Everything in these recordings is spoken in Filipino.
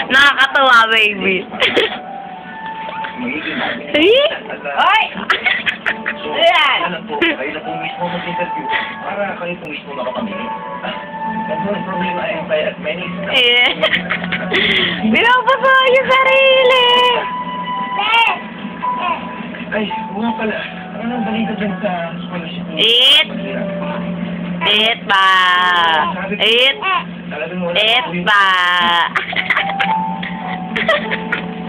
Nakakatawa, baby. Ay! Ay! Ayan! Alam po, kayo na po mismo mag-interview para kayo po mismo makapamili. Kasi ang problema ay at many Ayan. Binabasa yung sarili. Ay, nga pala. Ano nang balita dyan sa scholarship niyo? Eat ba? Eat. Talagang wala Eat po yun. ba?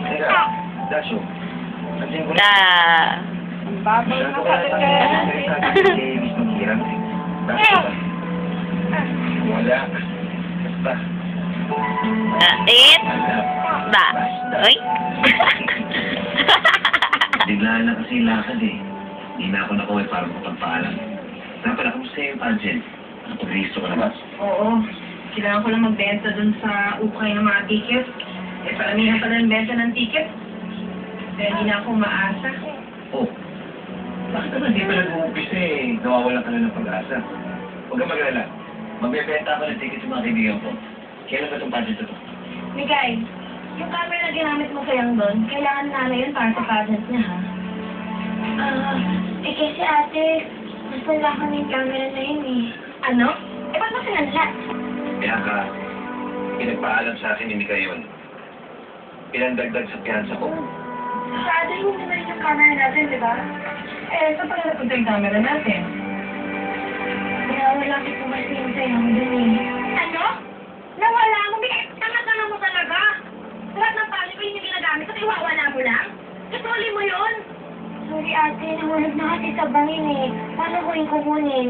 Teka, Dasyo. Nandiyan ko Da. Babaw na Sabi sa ni Miss Maghirap. Dasyo ba? Wala. Basta. Eat ba? Uy. Biglaan na kasi lakad eh. Hindi na ako nakuha para magpagpaalam. Saan pala, kamusta yung pageant? Nakapag-register ka na ba? Oo. Kailangan ko lang magbenta dun sa ukay ng mga ticket. Eh, paramihan pala ng benta ng ticket. Kaya hindi na ako maasa. Oh. Bakit naman hindi pa nag-uumpisa eh? Nawawalan ka na ng pag-asa. Huwag kang mag-alala. Magbebenta ako ng ticket sa mga kaibigan ko. Kailan ba itong pageant ito? Miguel, yung camera na ginamit mo kayang doon, kailangan namin yun para sa pageant niya, ha? Kasi ate, mas wala kami yung camera na yun eh. Ano? Eh, ba't mo sinanlat? Kaya ka, pinagpaalam sa akin hindi kayo. Pinandagdag sa piyansa ko. Sa ate, hindi na rin yung camera natin, di ba? Eh, saan pala napunta yung camera natin? Wala ko po kasi yung sayang dun eh. Ano? Nawala mo? Miguel, tanga-tanga mo talaga! Lahat ng pali ko yung ginagamit at iwawala mo lang? Kasuli mo yun! Sorry ate, nahulog na kasi sa bangin eh. Paano ko yung kukunin?